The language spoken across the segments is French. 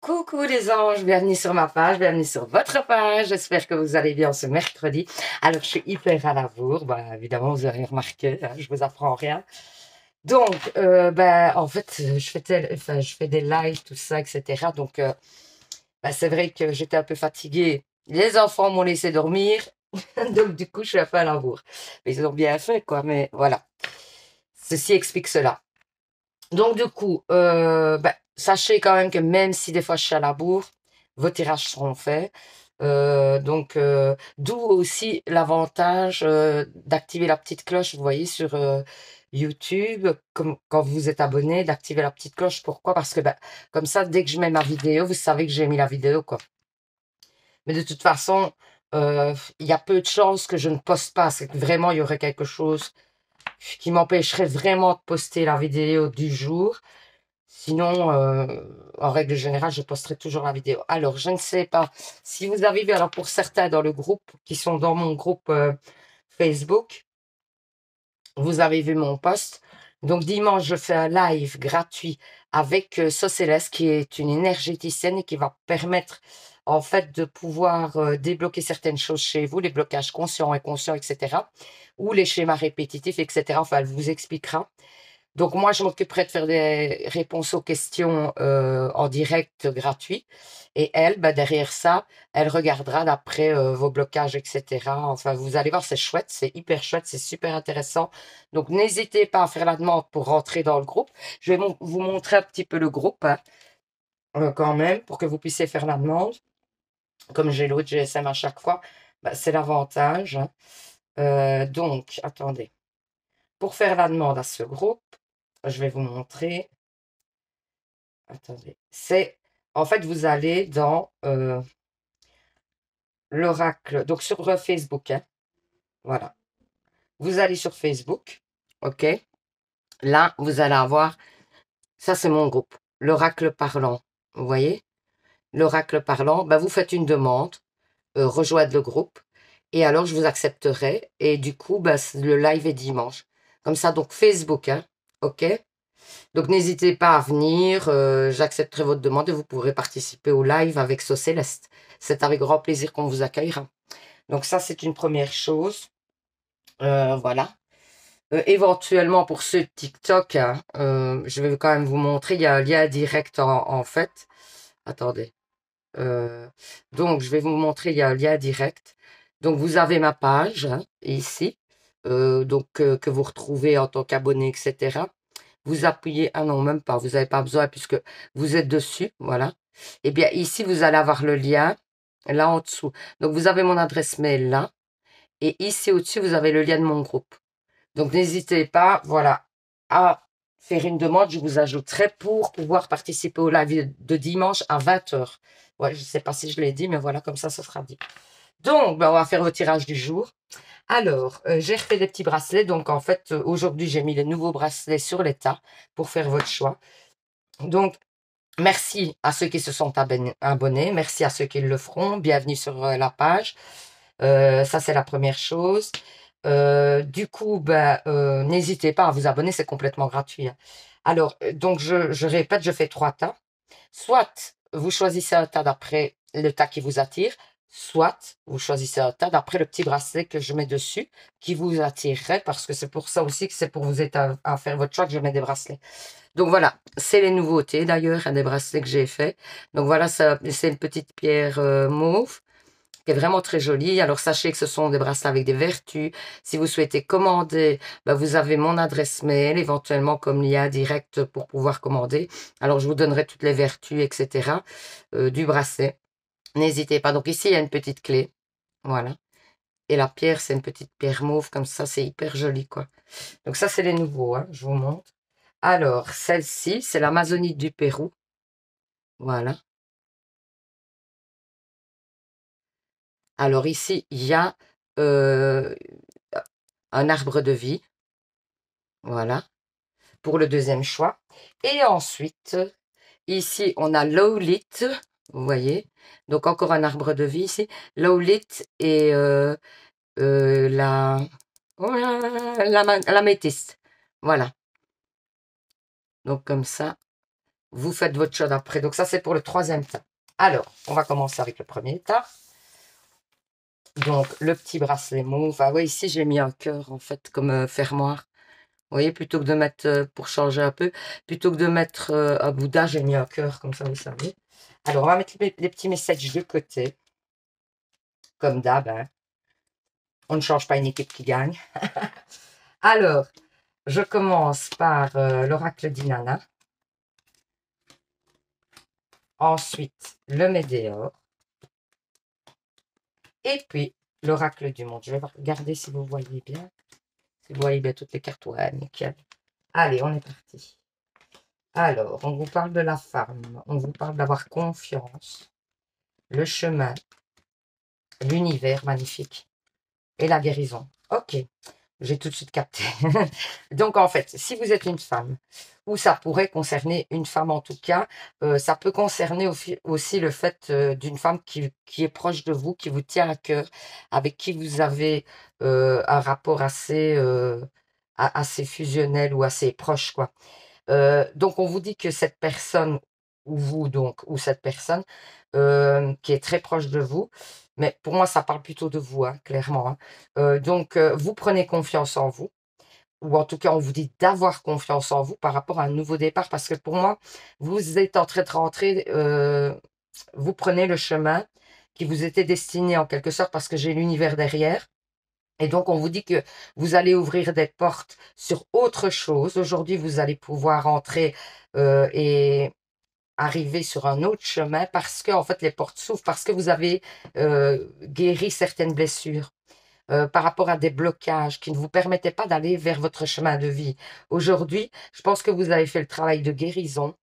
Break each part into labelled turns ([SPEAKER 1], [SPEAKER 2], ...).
[SPEAKER 1] Coucou les anges, bienvenue sur ma page, bienvenue sur votre page. J'espère que vous allez bien ce mercredi. Alors, je suis hyper à la bourre. Bah, évidemment, vous avez remarqué, je vous apprends rien. Donc, en fait, je fais des lives, tout ça, etc. Donc, c'est vrai que j'étais un peu fatiguée. Les enfants m'ont laissé dormir. Donc, du coup, je suis un peu à la bourre. Mais ils ont bien fait, quoi. Mais voilà. Ceci explique cela. Donc, du coup, sachez quand même que même si des fois je suis à la bourre, vos tirages seront faits. D'où aussi l'avantage d'activer la petite cloche, vous voyez, sur YouTube, comme quand vous êtes abonné, d'activer la petite cloche. Pourquoi? Parce que comme ça, dès que je mets ma vidéo, vous savez que j'ai mis la vidéo, quoi. Mais de toute façon, il y a peu de chances que je ne poste pas. C'est que vraiment, il y aurait quelque chose qui m'empêcherait vraiment de poster la vidéo du jour. Sinon, en règle générale, je posterai toujours la vidéo. Alors, je ne sais pas si vous avez vu, alors pour certains dans le groupe, qui sont dans mon groupe Facebook, vous avez vu mon post. Donc, dimanche, je fais un live gratuit avec Socélès, qui est une énergéticienne et qui va permettre, en fait, de pouvoir débloquer certaines choses chez vous, les blocages conscients, inconscients, etc. Ou les schémas répétitifs, etc. Enfin, elle vous expliquera. Donc moi, je m'occuperai de faire des réponses aux questions en direct gratuit. Et elle, derrière ça, elle regardera d'après vos blocages, etc. Enfin, vous allez voir, c'est chouette, c'est hyper chouette, c'est super intéressant. Donc n'hésitez pas à faire la demande pour rentrer dans le groupe. Je vais vous montrer un petit peu le groupe hein, quand même, pour que vous puissiez faire la demande. Comme j'ai l'autre GSM à chaque fois, c'est l'avantage. Hein. Donc, attendez. Pour faire la demande à ce groupe, je vais vous montrer. Attendez. En fait, vous allez dans l'oracle, donc sur Facebook. Hein, voilà. Vous allez sur Facebook. OK. Là, vous allez avoir, ça c'est mon groupe, l'oracle parlant. Vous voyez? L'oracle parlant, vous faites une demande, rejoindre le groupe. Et alors, je vous accepterai. Et du coup, le live est dimanche. Comme ça, donc Facebook. Hein, OK. Donc, n'hésitez pas à venir. J'accepterai votre demande et vous pourrez participer au live avec Céleste. C'est avec grand plaisir qu'on vous accueillera. Donc, ça, c'est une première chose. Voilà. Éventuellement, pour ceux de TikTok, hein, je vais quand même vous montrer. Il y a un lien direct en fait. Attendez. Donc, je vais vous montrer. Il y a un lien direct. Donc, vous avez ma page hein, ici. Que vous retrouvez en tant qu'abonné, etc. Vous appuyez, ah non, même pas, vous n'avez pas besoin puisque vous êtes dessus, voilà. Et bien ici, vous allez avoir le lien, là en dessous. Donc vous avez mon adresse mail là, et ici au-dessus, vous avez le lien de mon groupe. Donc n'hésitez pas, voilà, à faire une demande, je vous ajouterai pour pouvoir participer au live de dimanche à 20h. Ouais, je ne sais pas si je l'ai dit, mais voilà, comme ça, ce sera dit. Donc, on va faire le tirage du jour. Alors, j'ai refait des petits bracelets. Donc, en fait, aujourd'hui, j'ai mis les nouveaux bracelets sur l'état pour faire votre choix. Donc, merci à ceux qui se sont abonnés. Merci à ceux qui le feront. Bienvenue sur la page. Ça, c'est la première chose. Du coup, n'hésitez pas à vous abonner. C'est complètement gratuit. Hein. Alors, donc, je répète, je fais 3 tas. Soit vous choisissez un tas d'après le tas qui vous attire, soit vous choisissez un tas d'après le petit bracelet que je mets dessus, qui vous attirerait, parce que c'est pour ça aussi que c'est pour vous aider à faire votre choix que je mets des bracelets. Donc voilà, c'est les nouveautés d'ailleurs, des bracelets que j'ai fait. Donc voilà, c'est une petite pierre mauve qui est vraiment très jolie. Alors sachez que ce sont des bracelets avec des vertus. Si vous souhaitez commander, vous avez mon adresse mail, éventuellement comme lien direct pour pouvoir commander. Alors je vous donnerai toutes les vertus, etc. Du bracelet. N'hésitez pas. Donc ici, il y a une petite clé. Voilà. Et la pierre, c'est une petite pierre mauve, comme ça, c'est hyper joli, quoi. Donc ça, c'est les nouveaux, hein, je vous montre. Alors, celle-ci, c'est l'Amazonite du Pérou. Voilà. Alors ici, il y a un arbre de vie. Voilà. Pour le deuxième choix. Et ensuite, ici, on a Lowlit. Vous voyez. Donc, encore un arbre de vie ici. Lowlit et la métiste. Voilà. Donc, comme ça. vous faites votre chose après. Donc ça, c'est pour le troisième tas. Alors, on va commencer avec le premier tas. Donc, le petit bracelet mauve. Ah oui, ici, j'ai mis un cœur, en fait, comme fermoir. Vous voyez, plutôt que de mettre, pour changer un peu, plutôt que de mettre un Bouddha, j'ai mis un cœur, comme ça, vous savez. Alors, on va mettre les petits messages de côté. Comme d'hab, hein. On ne change pas une équipe qui gagne. Alors, je commence par l'oracle d'Inanna. Ensuite, le Médéor. Et puis, l'oracle du monde. Je vais regarder si vous voyez bien. Si vous voyez bien toutes les cartes, ouais, nickel. Allez, on est parti. Alors, on vous parle de la femme. On vous parle d'avoir confiance. Le chemin. L'univers magnifique. Et la guérison. Ok. J'ai tout de suite capté. Donc, en fait, si vous êtes une femme, ou ça pourrait concerner une femme en tout cas, ça peut concerner aussi le fait d'une femme qui est proche de vous, qui vous tient à cœur, avec qui vous avez un rapport assez fusionnel ou assez proche, quoi. Donc, on vous dit que cette personne, ou vous donc, ou cette personne, qui est très proche de vous, mais pour moi, ça parle plutôt de vous, hein, clairement. Hein. Donc, vous prenez confiance en vous, ou en tout cas, on vous dit d'avoir confiance en vous par rapport à un nouveau départ, parce que pour moi, vous êtes en train de rentrer, vous prenez le chemin qui vous était destiné en quelque sorte, parce que j'ai l'univers derrière. Et donc, on vous dit que vous allez ouvrir des portes sur autre chose. Aujourd'hui, vous allez pouvoir entrer et arriver sur un autre chemin parce que, en fait, les portes s'ouvrent, parce que vous avez guéri certaines blessures. Par rapport à des blocages qui ne vous permettaient pas d'aller vers votre chemin de vie. Aujourd'hui, je pense que vous avez fait le travail de guérison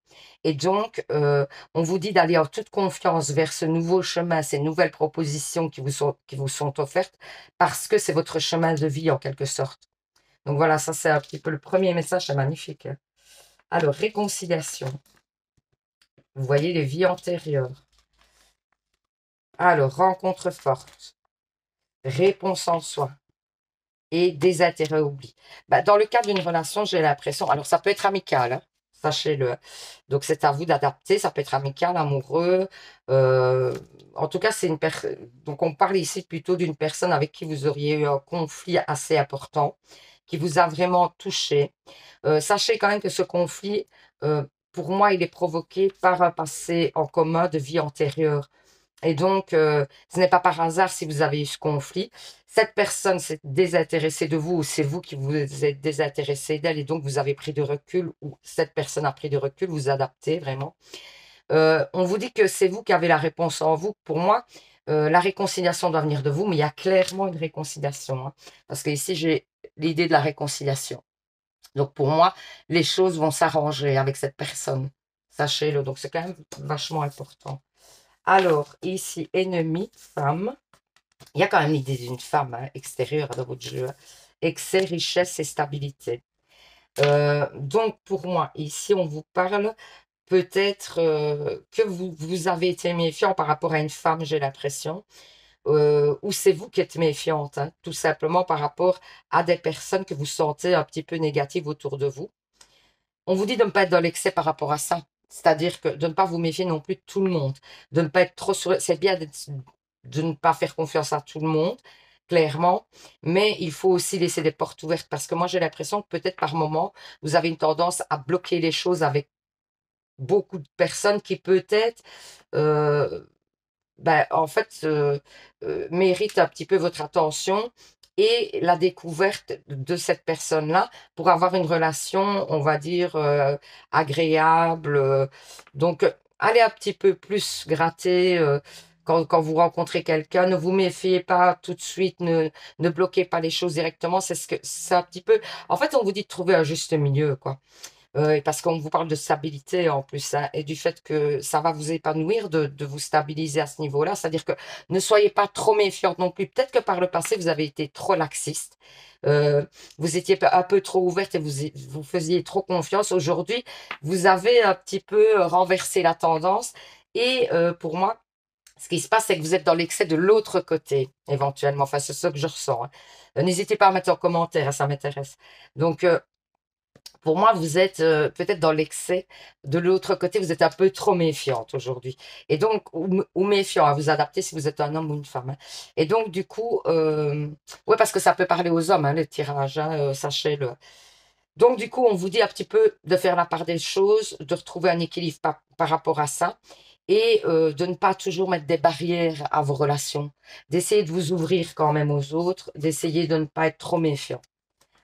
[SPEAKER 1] et donc on vous dit d'aller en toute confiance vers ce nouveau chemin, ces nouvelles propositions qui vous sont offertes parce que c'est votre chemin de vie en quelque sorte. Donc voilà, ça c'est un petit peu le premier message, c'est magnifique. Hein. Alors, réconciliation. Vous voyez les vies antérieures. Alors, rencontre forte. Réponse en soi. Et désintérêt oubli. Bah, dans le cadre d'une relation, j'ai l'impression, alors ça peut être amical, hein, sachez-le. Donc c'est à vous d'adapter, ça peut être amical, amoureux. En tout cas, c'est une personne. Donc on parle ici plutôt d'une personne avec qui vous auriez eu un conflit assez important, qui vous a vraiment touché. Sachez quand même que ce conflit, pour moi, il est provoqué par un passé en commun de vie antérieure. Et donc, ce n'est pas par hasard si vous avez eu ce conflit. Cette personne s'est désintéressée de vous ou c'est vous qui vous êtes désintéressé d'elle et donc vous avez pris de recul ou cette personne a pris de recul, vous adaptez vraiment. On vous dit que c'est vous qui avez la réponse en vous. Pour moi, la réconciliation doit venir de vous, mais il y a clairement une réconciliation. Hein, parce que ici, j'ai l'idée de la réconciliation. Donc, pour moi, les choses vont s'arranger avec cette personne. Sachez-le. Donc, c'est quand même vachement important. Alors, ici, ennemi, femme. Il y a quand même l'idée d'une femme hein, extérieure dans votre jeu. Excès, richesse et stabilité. Donc, pour moi, ici, on vous parle peut-être que vous avez été méfiant par rapport à une femme, j'ai l'impression. Ou c'est vous qui êtes méfiante, hein, tout simplement par rapport à des personnes que vous sentez un petit peu négatives autour de vous. On vous dit de ne pas être dans l'excès par rapport à ça. C'est-à-dire que de ne pas vous méfier non plus de tout le monde. De ne pas être trop sur... C'est bien de ne pas faire confiance à tout le monde, clairement. Mais il faut aussi laisser des portes ouvertes. Parce que moi, j'ai l'impression que peut-être par moment, vous avez une tendance à bloquer les choses avec beaucoup de personnes qui peut-être... en fait, méritent un petit peu votre attention et la découverte de cette personne-là pour avoir une relation, on va dire, agréable. Donc, allez un petit peu plus gratter quand vous rencontrez quelqu'un. Ne vous méfiez pas tout de suite, ne bloquez pas les choses directement. C'est un petit peu... En fait, on vous dit de trouver un juste milieu, quoi. Parce qu'on vous parle de stabilité en plus, hein, et du fait que ça va vous épanouir de vous stabiliser à ce niveau-là. C'est-à-dire que ne soyez pas trop méfiante non plus. Peut-être que par le passé, vous avez été trop laxiste. Vous étiez un peu trop ouverte et vous faisiez trop confiance. Aujourd'hui, vous avez un petit peu renversé la tendance. Et pour moi, ce qui se passe, c'est que vous êtes dans l'excès de l'autre côté, éventuellement. Enfin, c'est ça que je ressens. Hein. N'hésitez pas à mettre en commentaire, hein, ça m'intéresse. Donc, Pour moi, vous êtes peut-être dans l'excès. De l'autre côté, vous êtes un peu trop méfiante aujourd'hui. Et donc, ou méfiant, à vous adapter si vous êtes un homme ou une femme, hein. Et donc, du coup, ouais, parce que ça peut parler aux hommes, hein, le tirage, hein, sachez-le. Donc, du coup, on vous dit un petit peu de faire la part des choses, de retrouver un équilibre par rapport à ça et de ne pas toujours mettre des barrières à vos relations, d'essayer de vous ouvrir quand même aux autres, d'essayer de ne pas être trop méfiant.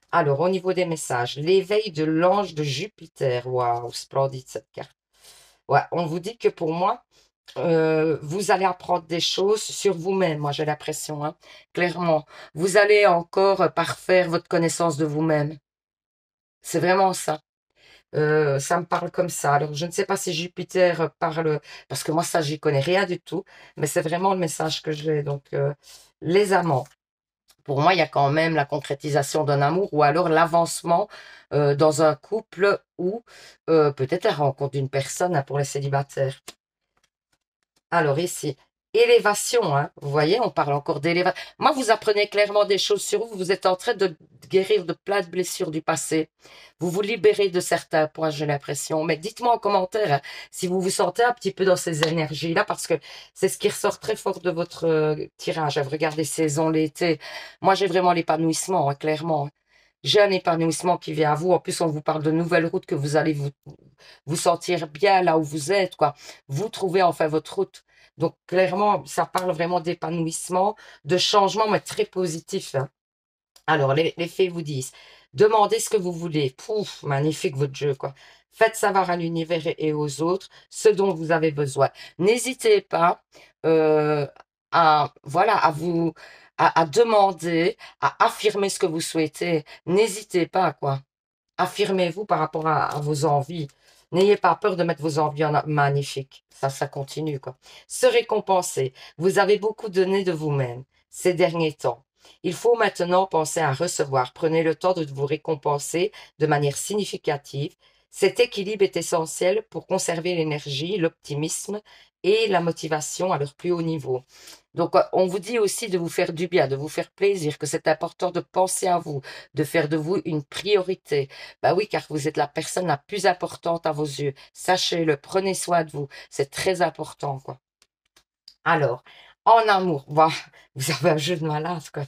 [SPEAKER 1] Alors, au niveau des messages, l'éveil de l'ange de Jupiter. Waouh, splendide cette carte. Ouais, on vous dit que pour moi, vous allez apprendre des choses sur vous-même, moi j'ai l'impression, hein, clairement. Vous allez encore parfaire votre connaissance de vous-même. C'est vraiment ça. Ça me parle comme ça. Alors, je ne sais pas si Jupiter parle, parce que moi, ça, j'y connais rien du tout, mais c'est vraiment le message que j'ai. Donc, les amants. Pour moi, il y a quand même la concrétisation d'un amour ou alors l'avancement dans un couple ou peut-être la rencontre d'une personne, hein, pour les célibataires. Alors ici, élévation, hein. Vous voyez, on parle encore d'élévation. Moi, vous apprenez clairement des choses sur vous. Vous êtes en train de guérir de plein de blessures du passé. Vous vous libérez de certains points, j'ai l'impression. Mais dites-moi en commentaire, hein, si vous vous sentez un petit peu dans ces énergies-là, parce que c'est ce qui ressort très fort de votre tirage. Regardez, saison, l'été. Moi, j'ai vraiment l'épanouissement, hein, clairement. J'ai un épanouissement qui vient à vous. En plus, on vous parle de nouvelles routes que vous allez vous sentir bien là où vous êtes, quoi. Vous trouvez enfin votre route. Donc, clairement, ça parle vraiment d'épanouissement, de changement, mais très positif, hein. Alors, les fées vous disent, demandez ce que vous voulez. Pouf, magnifique votre jeu, quoi. Faites savoir à l'univers et aux autres ce dont vous avez besoin. N'hésitez pas voilà, à demander, à affirmer ce que vous souhaitez. N'hésitez pas, quoi. Affirmez-vous par rapport à vos envies. N'ayez pas peur de mettre vos envies en magnifique. Ça continue, quoi. Se récompenser. Vous avez beaucoup donné de vous-même ces derniers temps. Il faut maintenant penser à recevoir. Prenez le temps de vous récompenser de manière significative. Cet équilibre est essentiel pour conserver l'énergie, l'optimisme et la motivation à leur plus haut niveau. Donc, on vous dit aussi de vous faire du bien, de vous faire plaisir, que c'est important de penser à vous, de faire de vous une priorité. Bah oui, car vous êtes la personne la plus importante à vos yeux. Sachez-le, prenez soin de vous. C'est très important, quoi. Alors, en amour, bah, vous avez un jeu de malade, quoi.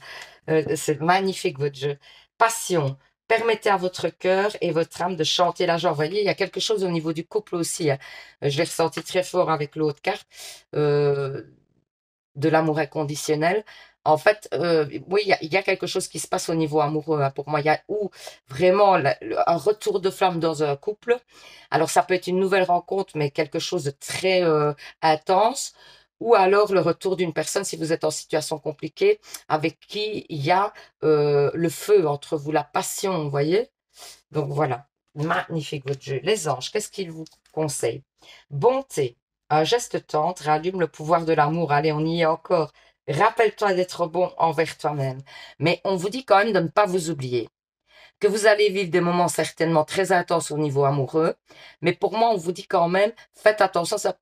[SPEAKER 1] C'est magnifique, votre jeu. Passion. Permettez à votre cœur et votre âme de chanter la joie. Vous voyez, il y a quelque chose au niveau du couple aussi, hein. Je l'ai ressenti très fort avec l'autre carte. De l'amour inconditionnel. En fait, oui, il y a quelque chose qui se passe au niveau amoureux, hein, pour moi. Il y a ou vraiment un retour de flamme dans un couple. Alors, ça peut être une nouvelle rencontre, mais quelque chose de très intense. Ou alors le retour d'une personne, si vous êtes en situation compliquée, avec qui il y a le feu entre vous, la passion, vous voyez. Donc voilà, magnifique votre jeu. Les anges, qu'est-ce qu'ils vous conseillent? Bonté, un geste tendre rallume le pouvoir de l'amour. Allez, on y est encore. Rappelle-toi d'être bon envers toi-même. Mais on vous dit quand même de ne pas vous oublier. Que vous allez vivre des moments certainement très intenses au niveau amoureux. Mais pour moi, on vous dit quand même, faites attention, ça,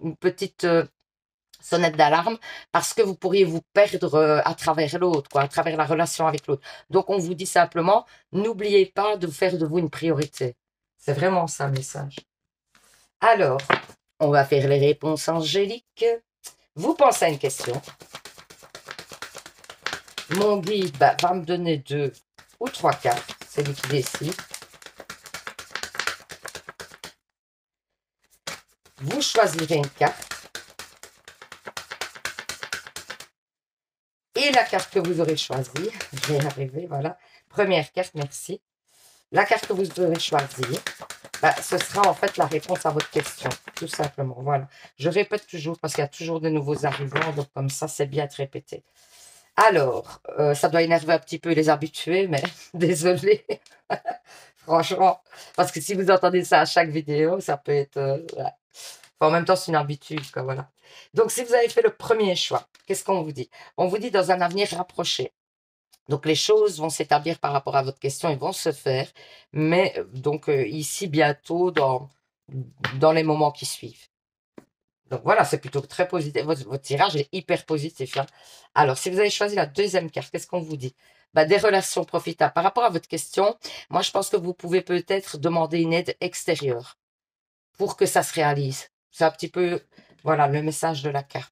[SPEAKER 1] une petite sonnette d'alarme parce que vous pourriez vous perdre à travers l'autre, quoi, à travers la relation avec l'autre. Donc, on vous dit simplement, n'oubliez pas de faire de vous une priorité. C'est vraiment ça le message. Alors, on va faire les réponses angéliques. Vous pensez à une question. Mon guide va me donner 2 ou 3 cartes. C'est lui qui décide. Vous choisirez une carte. Et la carte que vous aurez choisie, je vais y arriver, voilà. Première carte, merci. La carte que vous aurez choisie, ce sera en fait la réponse à votre question, tout simplement. Voilà. Je répète toujours parce qu'il y a toujours de nouveaux arrivants, donc comme ça, c'est bien de répéter. Alors, ça doit énerver un petit peu les habitués, mais désolé. Franchement, parce que si vous entendez ça à chaque vidéo, ça peut être... ouais. Enfin, en même temps, c'est une habitude, quoi, voilà. Donc, si vous avez fait le premier choix, qu'est-ce qu'on vous dit? On vous dit dans un avenir rapproché. Donc, les choses vont s'établir par rapport à votre question et vont se faire, mais donc ici, bientôt, dans les moments qui suivent. Donc, voilà, c'est plutôt très positif. Votre tirage est hyper positif, hein. Alors, si vous avez choisi la deuxième carte, qu'est-ce qu'on vous dit? des relations profitables. Par rapport à votre question, moi, je pense que vous pouvez peut-être demander une aide extérieure pour que ça se réalise. C'est un petit peu, voilà, le message de la carte.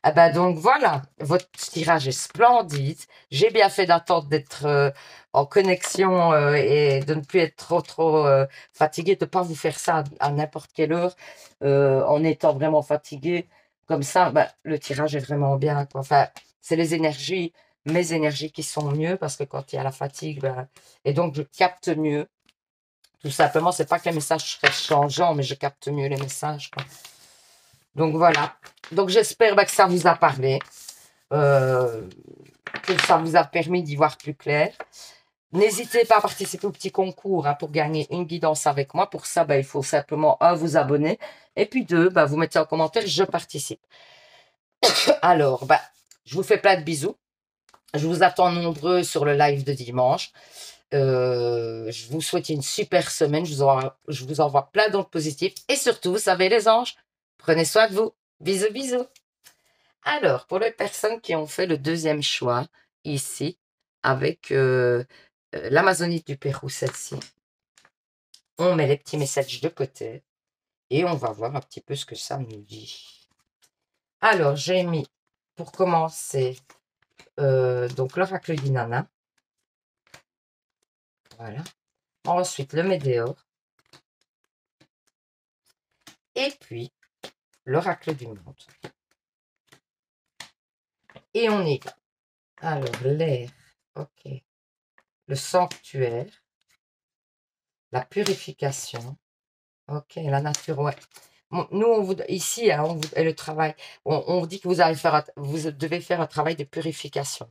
[SPEAKER 1] Ah ben donc voilà, votre tirage est splendide. J'ai bien fait d'attendre d'être en connexion et de ne plus être trop fatigué, de ne pas vous faire ça à n'importe quelle heure en étant vraiment fatigué. Comme ça, le tirage est vraiment bien, quoi. Enfin, c'est les énergies, mes énergies qui sont mieux parce que quand il y a la fatigue, et donc je capte mieux. Tout simplement, c'est pas que les messages seraient changeants, mais je capte mieux les messages, quoi. Donc voilà. Donc j'espère que ça vous a parlé, euh, que ça vous a permis d'y voir plus clair. N'hésitez pas à participer au petit concours pour gagner une guidance avec moi. Pour ça, il faut simplement, un, vous abonner. Et puis deux, vous mettez en commentaire, je participe. Alors, je vous fais plein de bisous. Je vous attends nombreux sur le live de dimanche. Je vous souhaite une super semaine. Je vous envoie plein d'ondes positives. Et surtout, vous savez les anges, prenez soin de vous. Bisous, bisous. Alors, pour les personnes qui ont fait le deuxième choix, ici, avec l'Amazonie du Pérou, celle-ci, on met les petits messages de côté et on va voir un petit peu ce que ça nous dit. Alors, j'ai mis, pour commencer, donc l'oracle d'Inanna. Voilà. Ensuite, le Médéor. Et puis, l'oracle du monde. Et on y va. Alors, l'air. Ok. Le sanctuaire. La purification. Ok, la nature, ouais. Nous, ici, et le travail, on vous dit que vous devez faire un travail de purification,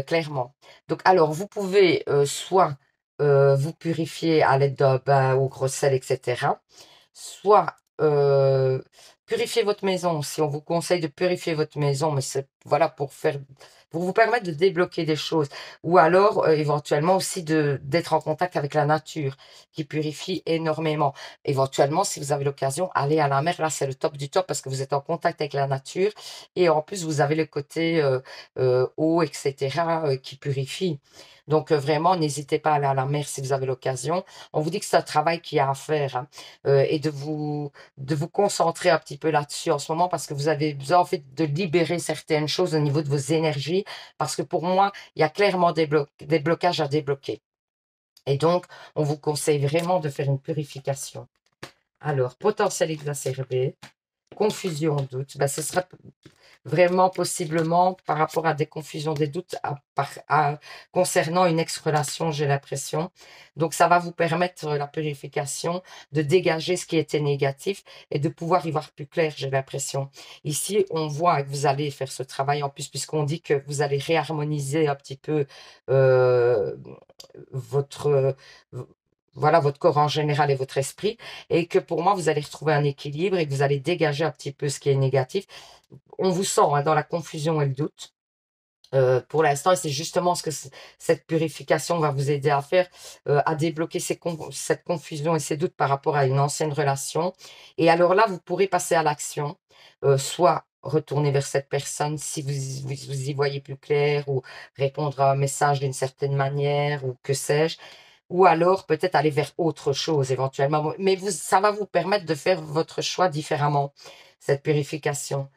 [SPEAKER 1] clairement. Donc, alors, vous pouvez soit vous purifier à l'aide d'un bain au gros sel, etc. Soit purifier votre maison. Si on vous conseille de purifier votre maison, mais c'est voilà pour vous permettre de débloquer des choses. Ou alors éventuellement aussi d'être en contact avec la nature qui purifie énormément. Éventuellement, si vous avez l'occasion, allez à la mer. Là, c'est le top du top parce que vous êtes en contact avec la nature et en plus vous avez le côté eau, etc. Qui purifie. Donc vraiment, n'hésitez pas à aller à la mer si vous avez l'occasion. On vous dit que c'est un travail qu'il y a à faire, hein, et de vous concentrer un petit peu là-dessus en ce moment parce que vous avez besoin en fait de libérer certaines choses au niveau de vos énergies parce que pour moi, il y a clairement des blocages à débloquer. Et donc, on vous conseille vraiment de faire une purification. Alors, potentiel exacerbé, confusion, doute, ce sera vraiment possiblement par rapport à des confusions, des doutes concernant une ex-relation, j'ai l'impression. Donc, ça va vous permettre la purification, de dégager ce qui était négatif et de pouvoir y voir plus clair, j'ai l'impression. Ici, on voit que vous allez faire ce travail en plus, puisqu'on dit que vous allez réharmoniser un petit peu votre... voilà, votre corps en général et votre esprit, et que pour moi, vous allez retrouver un équilibre et que vous allez dégager un petit peu ce qui est négatif. On vous sent dans la confusion et le doute. Pour l'instant, et c'est justement ce que cette purification va vous aider à faire, à débloquer cette confusion et ces doutes par rapport à une ancienne relation. Et alors là, vous pourrez passer à l'action, soit retourner vers cette personne si vous y voyez plus clair, ou répondre à un message d'une certaine manière, ou que sais-je. Ou alors peut-être aller vers autre chose éventuellement. Mais ça va vous permettre de faire votre choix différemment, cette purification.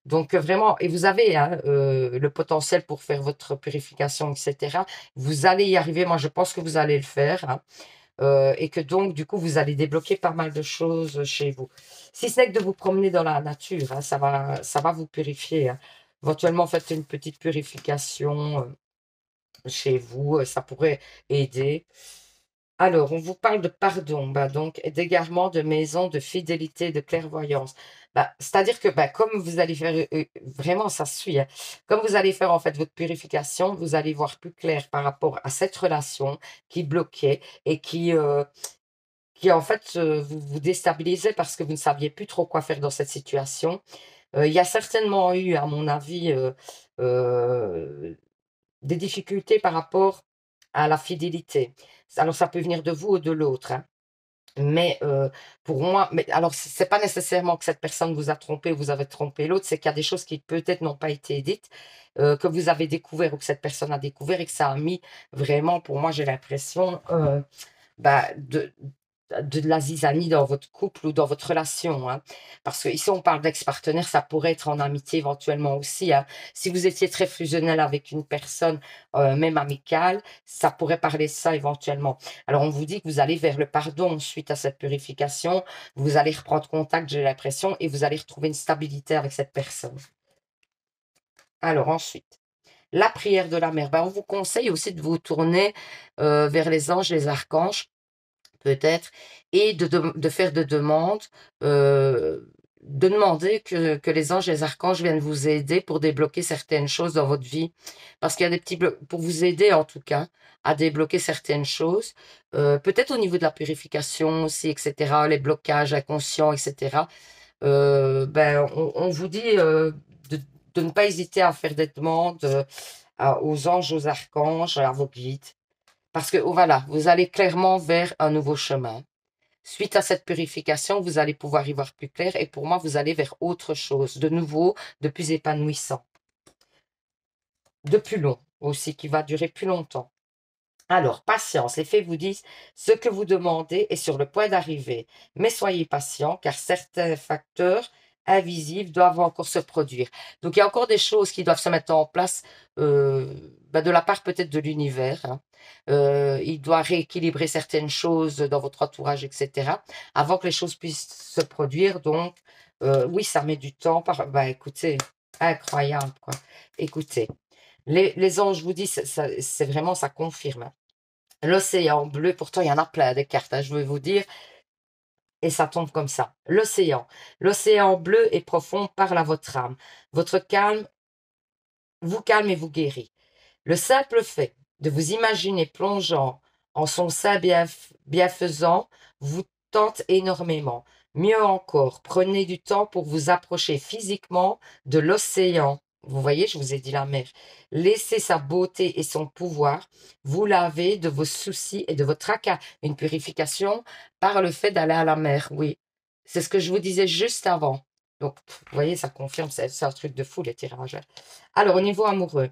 [SPEAKER 1] Donc vraiment, et vous avez le potentiel pour faire votre purification, etc. Vous allez y arriver, moi je pense que vous allez le faire. Hein. Et que donc, du coup, vous allez débloquer pas mal de choses chez vous. Si ce n'est que de vous promener dans la nature, hein, ça va vous purifier. Hein. Éventuellement, faites une petite purification chez vous, ça pourrait aider. Alors, on vous parle de pardon, donc d'égarement, de maison, de fidélité, de clairvoyance. C'est-à-dire que comme vous allez faire, vraiment ça suit, hein. Comme vous allez faire en fait votre purification, vous allez voir plus clair par rapport à cette relation qui bloquait et qui en fait vous déstabilisait parce que vous ne saviez plus trop quoi faire dans cette situation. Il y a certainement eu, à mon avis, euh, des difficultés par rapport à la fidélité. Alors, ça peut venir de vous ou de l'autre. Hein. Mais pour moi, mais alors c'est pas nécessairement que cette personne vous a trompé ou vous avez trompé l'autre, c'est qu'il y a des choses qui peut-être n'ont pas été dites, que vous avez découvert ou que cette personne a découvert et que ça a mis vraiment, pour moi, j'ai l'impression, bah, de la zizanie dans votre couple ou dans votre relation, hein. Parce que ici, on parle d'ex-partenaire, ça pourrait être en amitié éventuellement aussi, hein. Si vous étiez très fusionnel avec une personne, même amicale, ça pourrait parler de ça éventuellement. Alors, on vous dit que vous allez vers le pardon suite à cette purification, vous allez reprendre contact, j'ai l'impression, et vous allez retrouver une stabilité avec cette personne. Alors, ensuite, la prière de la mère. Ben, on vous conseille aussi de vous tourner vers les anges, les archanges, peut-être, et de faire des demandes, de demander que les anges et les archanges viennent vous aider pour débloquer certaines choses dans votre vie. Parce qu'il y a des petits blocs, pour vous aider en tout cas, à débloquer certaines choses, peut-être au niveau de la purification aussi, etc., les blocages inconscients, etc. Ben, on vous dit de ne pas hésiter à faire des demandes aux anges, aux archanges, à vos guides. Parce que voilà, vous allez clairement vers un nouveau chemin. Suite à cette purification, vous allez pouvoir y voir plus clair et pour moi, vous allez vers autre chose, de nouveau, de plus épanouissant, de plus long aussi, qui va durer plus longtemps. Alors, patience, les faits vous disent ce que vous demandez est sur le point d'arriver, mais soyez patient car certains facteurs invisibles doivent encore se produire. Donc, il y a encore des choses qui doivent se mettre en place de la part peut-être de l'univers, hein. Il doit rééquilibrer certaines choses dans votre entourage, etc., avant que les choses puissent se produire. Donc, oui, ça met du temps. Écoutez, incroyable, quoi. Écoutez, les anges, je vous dis, c'est vraiment, ça confirme, hein. L'océan bleu, pourtant il y en a plein des cartes, hein, je veux vous dire, et ça tombe comme ça. L'océan. L'océan bleu et profond parle à votre âme. Votre calme vous calme et vous guérit. Le simple fait de vous imaginer plongeant en son sein bienfaisant vous tente énormément. Mieux encore, prenez du temps pour vous approcher physiquement de l'océan. Vous voyez, je vous ai dit la mer. Laissez sa beauté et son pouvoir vous laver de vos soucis et de votre tracas. Une purification par le fait d'aller à la mer, oui. C'est ce que je vous disais juste avant. Donc, vous voyez, ça confirme, c'est un truc de fou, les tirages. Alors, au niveau amoureux,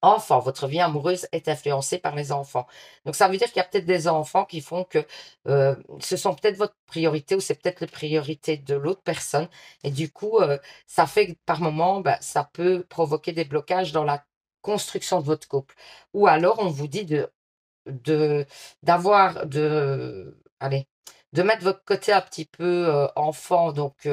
[SPEAKER 1] enfant, votre vie amoureuse est influencée par les enfants. Donc, ça veut dire qu'il y a peut-être des enfants qui font que ce sont peut-être votre priorité ou c'est peut-être la priorité de l'autre personne. Et du coup, ça fait que par moment, ça peut provoquer des blocages dans la construction de votre couple. Ou alors, on vous dit de d'avoir allez, de mettre votre côté un petit peu enfant, donc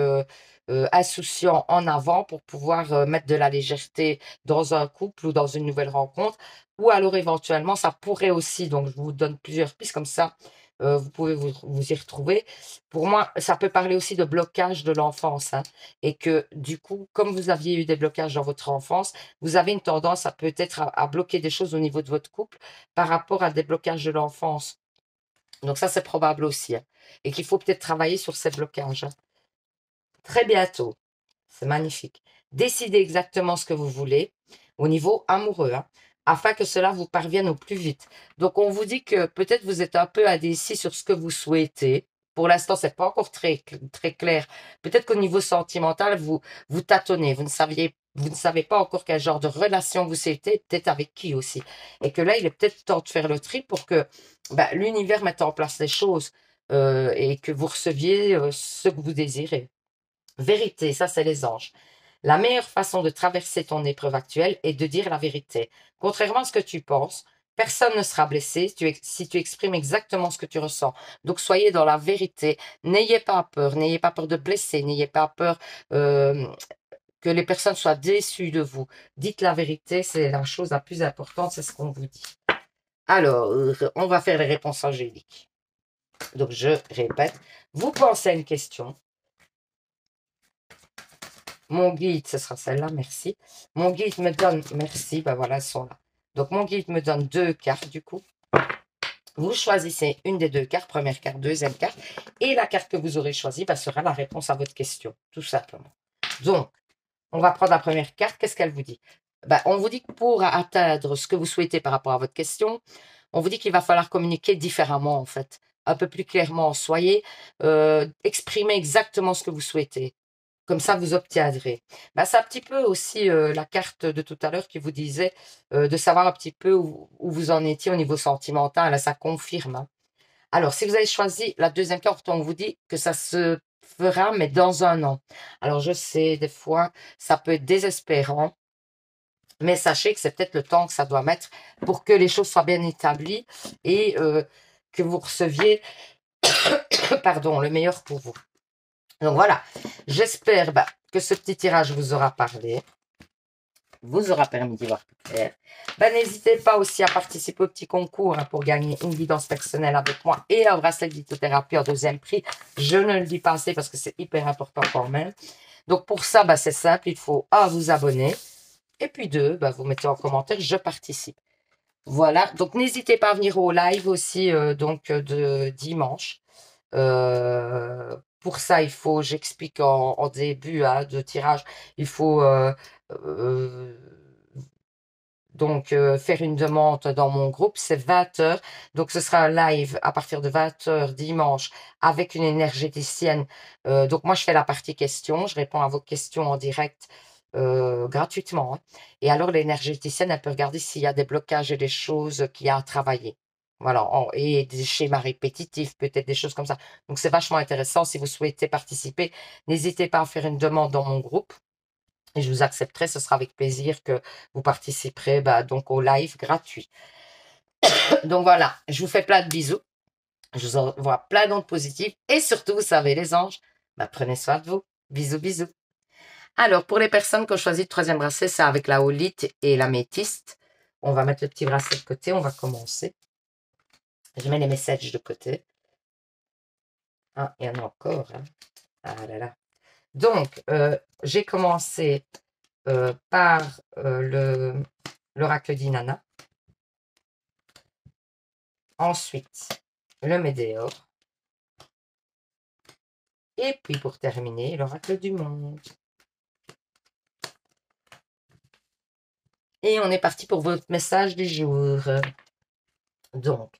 [SPEAKER 1] insouciant en avant pour pouvoir mettre de la légèreté dans un couple ou dans une nouvelle rencontre. Ou alors éventuellement, ça pourrait aussi, donc je vous donne plusieurs pistes comme ça, vous pouvez vous y retrouver. Pour moi, ça peut parler aussi de blocage de l'enfance, hein, et que du coup, comme vous aviez eu des blocages dans votre enfance, vous avez une tendance à peut-être à bloquer des choses au niveau de votre couple par rapport à des blocages de l'enfance. Donc ça, c'est probable aussi, hein, et qu'il faut peut-être travailler sur ces blocages, hein. Très bientôt, c'est magnifique. Décidez exactement ce que vous voulez au niveau amoureux, hein, afin que cela vous parvienne au plus vite. Donc on vous dit que peut-être vous êtes un peu indécis sur ce que vous souhaitez. Pour l'instant, c'est pas encore très clair. Peut-être qu'au niveau sentimental, vous tâtonnez, vous ne savez pas encore quel genre de relation vous souhaitez, peut-être avec qui aussi. Et que là, il est peut-être temps de faire le tri pour que l'univers mette en place les choses et que vous receviez ce que vous désirez. Vérité, ça c'est les anges. La meilleure façon de traverser ton épreuve actuelle est de dire la vérité. Contrairement à ce que tu penses, personne ne sera blessé si tu exprimes exactement ce que tu ressens. Donc soyez dans la vérité. N'ayez pas peur de blesser, n'ayez pas peur que les personnes soient déçues de vous. Dites la vérité, c'est la chose la plus importante, c'est ce qu'on vous dit. Alors, on va faire les réponses angéliques. Donc je répète, vous pensez à une question. Mon guide, ce sera celle-là, merci. Mon guide me donne, merci, ben voilà, elles sont là. Donc, mon guide me donne 2 cartes, du coup. Vous choisissez une des 2 cartes, première carte, deuxième carte. Et la carte que vous aurez choisie sera la réponse à votre question, tout simplement. Donc, on va prendre la première carte. Qu'est-ce qu'elle vous dit? On vous dit que pour atteindre ce que vous souhaitez par rapport à votre question, on vous dit qu'il va falloir communiquer différemment, en fait, un peu plus clairement. Exprimez exactement ce que vous souhaitez. Comme ça, vous obtiendrez. Ben, c'est un petit peu aussi la carte de tout à l'heure qui vous disait de savoir un petit peu où vous en étiez au niveau sentimental. Là, ça confirme. Hein. Alors, si vous avez choisi la deuxième carte, on vous dit que ça se fera, mais dans un an. Alors, je sais, des fois, ça peut être désespérant, mais sachez que c'est peut-être le temps que ça doit mettre pour que les choses soient bien établies et que vous receviez, pardon, le meilleur pour vous. Donc voilà, j'espère que ce petit tirage vous aura parlé, vous aura permis d'y voir plus clair. N'hésitez pas aussi à participer au petit concours pour gagner une guidance personnelle avec moi et un bracelet de lithothérapie en deuxième prix. Je ne le dis pas assez parce que c'est hyper important quand même. Donc pour ça, c'est simple, il faut vous abonner. Et puis 2, vous mettez en commentaire, je participe. Voilà, donc n'hésitez pas à venir au live aussi de dimanche. Pour ça, il faut, j'explique en début de tirage, il faut faire une demande dans mon groupe, c'est 20h. Donc, ce sera un live à partir de 20h dimanche avec une énergéticienne. Donc, moi, je fais la partie questions. Je réponds à vos questions en direct gratuitement. Hein. Et alors, l'énergéticienne, elle peut regarder s'il y a des blocages et des choses qu'il y a à travailler. Voilà, et des schémas répétitifs, peut-être des choses comme ça. Donc, c'est vachement intéressant. Si vous souhaitez participer, n'hésitez pas à faire une demande dans mon groupe. Et je vous accepterai, ce sera avec plaisir que vous participerez donc au live gratuit. Donc voilà, je vous fais plein de bisous. Je vous envoie plein d'ondes positives. Et surtout, vous savez, les anges, prenez soin de vous. Bisous, bisous. Alors, pour les personnes qui ont choisi le troisième bracelet, c'est avec la holite et la métiste. On va mettre le petit bracelet de côté. On va commencer. Je mets les messages de côté. Ah, il y en a encore. Hein. Ah là là. Donc, j'ai commencé par l'oracle d'Inanna. Ensuite, le météore. Et puis, pour terminer, l'oracle du monde. Et on est parti pour votre message du jour. Donc,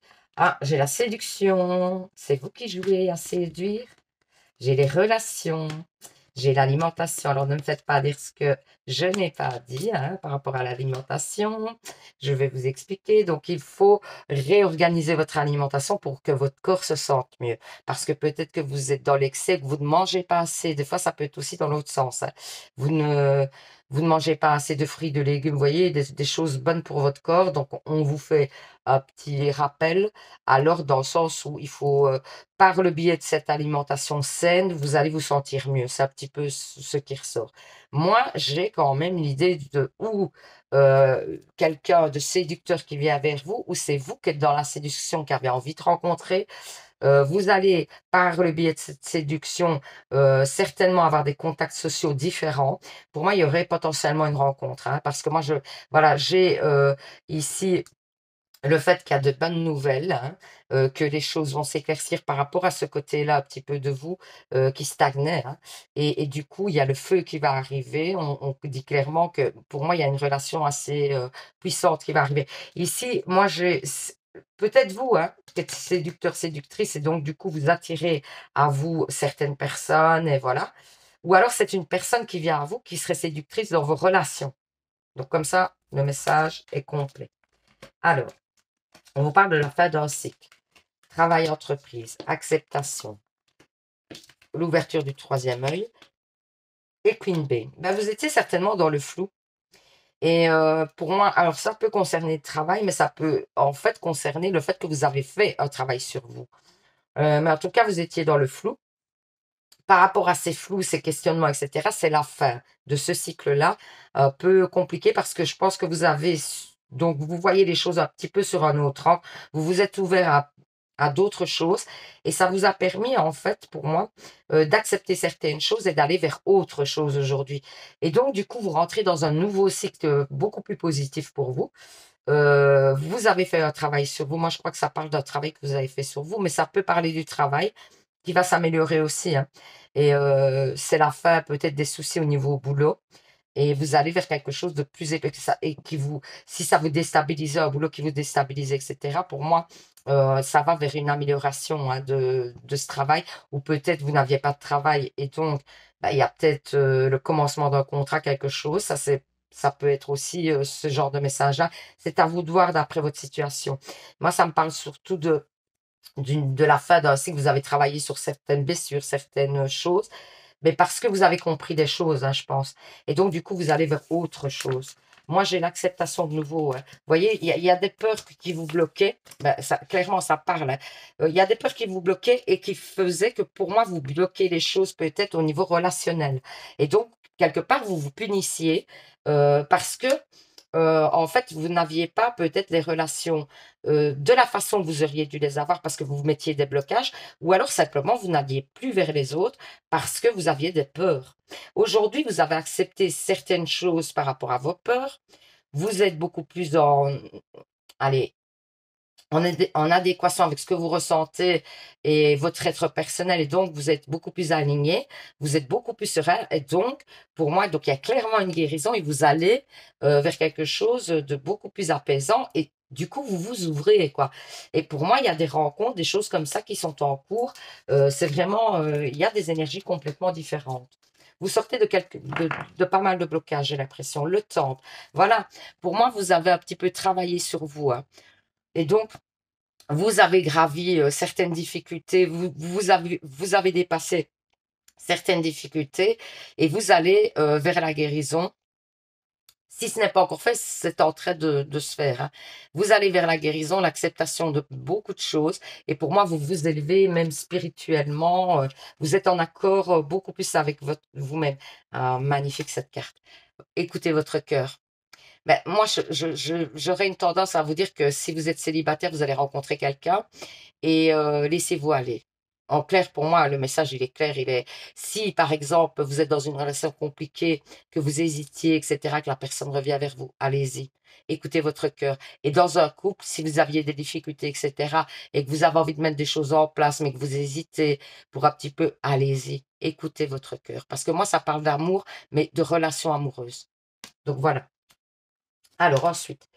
[SPEAKER 1] j'ai la séduction. C'est vous qui jouez à séduire. J'ai les relations. J'ai l'alimentation. Alors, ne me faites pas dire ce que je n'ai pas dit par rapport à l'alimentation. Je vais vous expliquer. Donc, il faut réorganiser votre alimentation pour que votre corps se sente mieux. Parce que peut-être que vous êtes dans l'excès, que vous ne mangez pas assez. Des fois, ça peut être aussi dans l'autre sens. Hein. Vous ne mangez pas assez de fruits, de légumes, vous voyez, des choses bonnes pour votre corps. Donc, on vous fait un petit rappel. Alors, dans le sens où il faut, par le biais de cette alimentation saine, vous allez vous sentir mieux. C'est un petit peu ce qui ressort. Moi, j'ai quand même l'idée de quelqu'un de séducteur qui vient vers vous, ou c'est vous qui êtes dans la séduction, qui avez envie de rencontrer. Vous allez, par le biais de cette séduction, certainement avoir des contacts sociaux différents. Pour moi, il y aurait potentiellement une rencontre, hein, parce que moi, j'ai ici le fait qu'il y a de bonnes nouvelles, hein, que les choses vont s'éclaircir par rapport à ce côté-là, un petit peu de vous, qui stagnait. Hein. Et du coup, il y a le feu qui va arriver. On dit clairement que pour moi, il y a une relation assez puissante qui va arriver. Ici, moi, peut-être vous, hein, peut-être séducteur, séductrice, et donc du coup, vous attirez à vous certaines personnes, et voilà. Ou alors, c'est une personne qui vient à vous qui serait séductrice dans vos relations. Donc, comme ça, le message est complet. Alors, on vous parle de la fin d'un cycle. Travail, entreprise, acceptation, l'ouverture du troisième œil et Queen B. Vous étiez certainement dans le flou. Et pour moi, alors ça peut concerner le travail, mais ça peut en fait concerner le fait que vous avez fait un travail sur vous. Mais en tout cas, vous étiez dans le flou. Par rapport à ces flous, ces questionnements, etc., c'est la fin de ce cycle-là, un peu compliqué parce que je pense que donc vous voyez les choses un petit peu sur un autre angle, vous vous êtes ouvert à d'autres choses et ça vous a permis, en fait, pour moi, d'accepter certaines choses et d'aller vers autre chose aujourd'hui. Et donc, du coup, vous rentrez dans un nouveau cycle beaucoup plus positif pour vous. Vous avez fait un travail sur vous. Moi, je crois que ça parle d'un travail que vous avez fait sur vous, mais ça peut parler du travail qui va s'améliorer aussi. Hein. Et c'est la fin peut-être des soucis au niveau boulot. et vous allez vers quelque chose de plus épais que ça, et qui vous, si ça vous déstabilise, un boulot qui vous déstabilise, etc., pour moi, ça va vers une amélioration hein, de ce travail, ou peut-être vous n'aviez pas de travail, et donc, bah, il y a peut-être le commencement d'un contrat, quelque chose, ça peut être aussi ce genre de message-là. C'est à vous de voir d'après votre situation. Moi, ça me parle surtout de la fin d'un cycle. Vous avez travaillé sur certaines blessures, certaines choses, mais parce que vous avez compris des choses, hein, je pense. Et donc, du coup, vous allez vers autre chose. Moi, j'ai l'acceptation de nouveau. Hein. Vous voyez, il y a des peurs qui vous bloquaient. Ben, ça, clairement, ça parle. Hein. Il y a des peurs qui vous bloquaient et qui faisaient que pour moi, vous bloquez les choses peut-être au niveau relationnel. Et donc, quelque part, vous vous punissiez parce que en fait, vous n'aviez pas peut-être les relations de la façon que vous auriez dû les avoir parce que vous vous mettiez des blocages, ou alors simplement vous n'alliez plus vers les autres parce que vous aviez des peurs. Aujourd'hui, vous avez accepté certaines choses par rapport à vos peurs. Vous êtes beaucoup plus allez, en adéquation avec ce que vous ressentez et votre être personnel, et donc vous êtes beaucoup plus aligné, vous êtes beaucoup plus serein, et donc pour moi, donc il y a clairement une guérison et vous allez vers quelque chose de beaucoup plus apaisant, et du coup vous vous ouvrez quoi. Et pour moi, il y a des rencontres, des choses comme ça qui sont en cours. C'est vraiment, il y a des énergies complètement différentes. Vous sortez de pas mal de blocages, j'ai l'impression. Le temple, voilà. Pour moi, vous avez un petit peu travaillé sur vous. Hein. Et donc, vous avez gravi certaines difficultés, vous avez dépassé certaines difficultés et vous allez vers la guérison. Si ce n'est pas encore fait, c'est en train de se faire. Hein. Vous allez vers la guérison, l'acceptation de beaucoup de choses. Et pour moi, vous vous élevez même spirituellement. Vous êtes en accord beaucoup plus avec vous-même. Ah, magnifique cette carte. Écoutez votre cœur. Ben, moi, j'aurais une tendance à vous dire que si vous êtes célibataire, vous allez rencontrer quelqu'un et laissez-vous aller. En clair, pour moi, le message, il est clair. Il est, si, par exemple, vous êtes dans une relation compliquée, que vous hésitiez, etc., que la personne revient vers vous, allez-y. Écoutez votre cœur. Et dans un couple, si vous aviez des difficultés, etc., et que vous avez envie de mettre des choses en place, mais que vous hésitez pour un petit peu, allez-y. Écoutez votre cœur. Parce que moi, ça parle d'amour, mais de relation amoureuse. Donc voilà. Alors ensuite,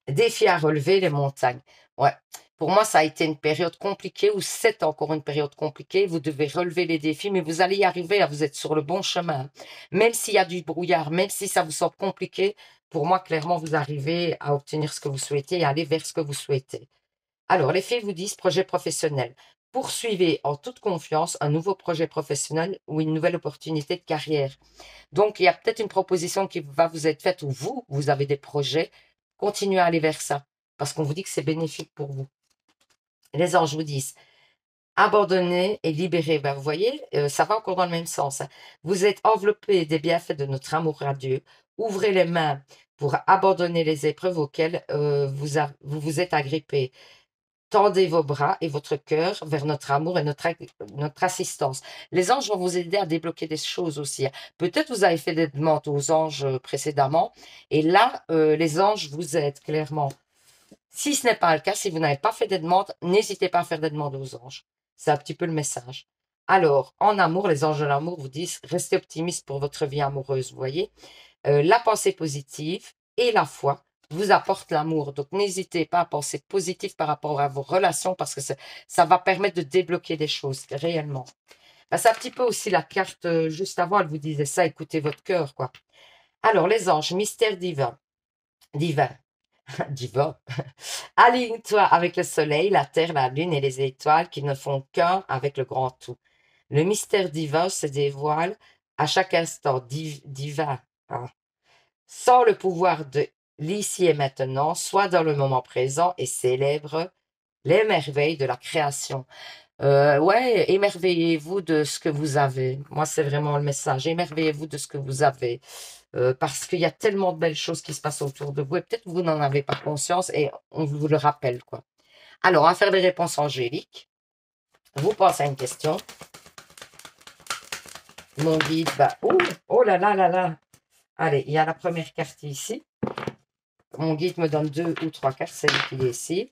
[SPEAKER 1] défi à relever, les montagnes. Ouais. Pour moi, ça a été une période compliquée, ou c'est encore une période compliquée. Vous devez relever les défis, mais vous allez y arriver. Vous êtes sur le bon chemin. Même s'il y a du brouillard, même si ça vous semble compliqué, pour moi, clairement, vous arrivez à obtenir ce que vous souhaitez et aller vers ce que vous souhaitez. Alors, les filles vous disent projet professionnel. Poursuivez en toute confiance un nouveau projet professionnel ou une nouvelle opportunité de carrière. Donc, il y a peut-être une proposition qui va vous être faite, ou vous avez des projets. Continuez à aller vers ça, parce qu'on vous dit que c'est bénéfique pour vous. Les anges vous disent, abandonnez et libérez. Ben, vous voyez, ça va encore dans le même sens. Hein. Vous êtes enveloppé des bienfaits de notre amour à Dieu. Ouvrez les mains pour abandonner les épreuves auxquelles vous vous êtes agrippé. Tendez vos bras et votre cœur vers notre amour et notre assistance. Les anges vont vous aider à débloquer des choses aussi. Hein. Peut-être vous avez fait des demandes aux anges précédemment, et là, les anges vous aident clairement. Si ce n'est pas le cas, si vous n'avez pas fait des demandes, n'hésitez pas à faire des demandes aux anges. C'est un petit peu le message. Alors, en amour, les anges de l'amour vous disent, restez optimiste pour votre vie amoureuse, vous voyez. La pensée positive et la foi vous apportent l'amour. Donc, n'hésitez pas à penser positif par rapport à vos relations, parce que ça va permettre de débloquer des choses, réellement. Ben, c'est un petit peu aussi la carte juste avant, elle vous disait ça, écoutez votre cœur, quoi. Alors, les anges, mystère divin. Divin. Divin. Aligne-toi avec le soleil, la terre, la lune et les étoiles qui ne font qu'un avec le grand tout. Le mystère divin se dévoile à chaque instant divin. Hein. Sans le pouvoir de l'ici et maintenant, soit dans le moment présent et célèbre les merveilles de la création. Ouais, émerveillez-vous de ce que vous avez. Moi, c'est vraiment le message. Émerveillez-vous de ce que vous avez. Parce qu'il y a tellement de belles choses qui se passent autour de vous et peut-être que vous n'en avez pas conscience et on vous le rappelle, quoi. Alors, on va faire des réponses angéliques. Vous pensez à une question. Mon guide, bah, oh là là là là. Allez, il y a la première carte ici. Mon guide me donne 2 ou 3 cartes, celle qui est ici.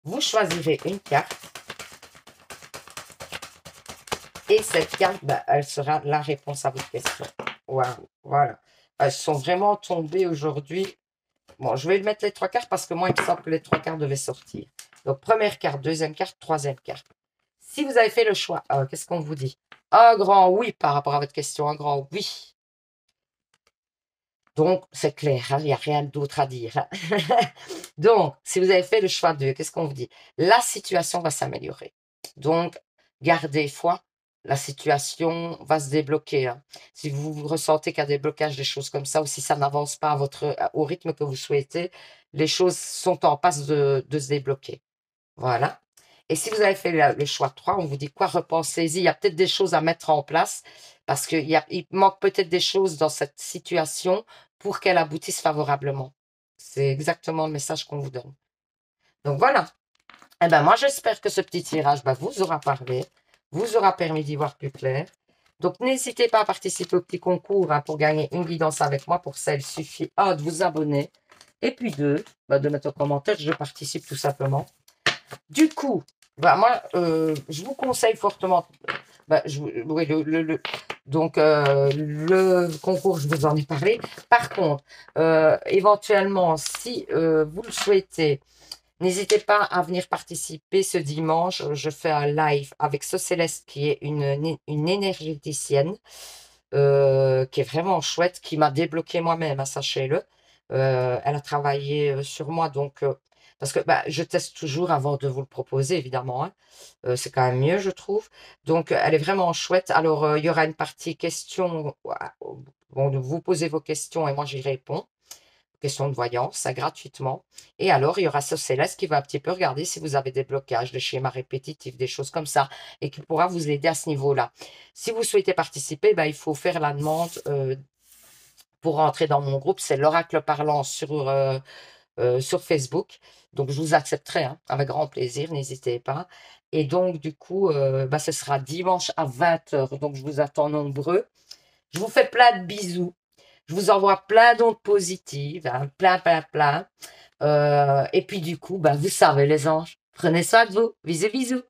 [SPEAKER 1] Vous choisirez une carte. Et cette carte, bah, elle sera la réponse à votre question. Waouh, voilà. Elles sont vraiment tombées aujourd'hui. Bon, je vais mettre les trois cartes parce que moi, il me semble que les trois cartes devaient sortir. Donc, première carte, deuxième carte, troisième carte. Si vous avez fait le choix, qu'est-ce qu'on vous dit? Un grand oui par rapport à votre question, un grand oui. Donc, c'est clair, hein, il n'y a rien d'autre à dire. Hein. Donc, si vous avez fait le choix 2, qu'est-ce qu'on vous dit? La situation va s'améliorer. Donc, gardez foi, la situation va se débloquer. Hein. Si vous ressentez qu'il y a des blocages, des choses comme ça, ou si ça n'avance pas au rythme que vous souhaitez, les choses sont en passe de se débloquer. Voilà. Et si vous avez fait le choix 3, on vous dit quoi? Repensez-y. Il y a peut-être des choses à mettre en place parce il manque peut-être des choses dans cette situation pour qu'elle aboutisse favorablement. C'est exactement le message qu'on vous donne. Donc voilà. Eh ben moi, j'espère que ce petit tirage vous aura parlé, vous aura permis d'y voir plus clair. Donc, n'hésitez pas à participer au petit concours pour gagner une guidance avec moi. Pour ça, il suffit de vous abonner. Et puis de mettre en commentaire, je participe tout simplement. Du coup, moi, je vous conseille fortement. Oui, donc, le concours, je vous en ai parlé. Par contre, éventuellement, si vous le souhaitez, n'hésitez pas à venir participer ce dimanche. Je fais un live avec Céleste, qui est une énergéticienne, qui est vraiment chouette, qui m'a débloqué moi-même, sachez-le. Elle a travaillé sur moi, donc parce que je teste toujours avant de vous le proposer, évidemment. Hein. C'est quand même mieux, je trouve. Donc, elle est vraiment chouette. Alors, il y aura une partie questions. Bon, vous posez vos questions et moi, j'y réponds. Questions de voyance, ça gratuitement. Et alors, il y aura Céleste qui va un petit peu regarder si vous avez des blocages, des schémas répétitifs, des choses comme ça, et qui pourra vous aider à ce niveau-là. Si vous souhaitez participer, il faut faire la demande pour rentrer dans mon groupe. C'est l'Oracle Parlant sur Facebook. Donc, je vous accepterai avec grand plaisir, n'hésitez pas. Et donc, du coup, ce sera dimanche à 20 h. Donc, je vous attends nombreux. Je vous fais plein de bisous. Je vous envoie plein d'ondes positives, plein. Et puis, du coup, vous savez, les anges, prenez soin de vous. Bisous, bisous.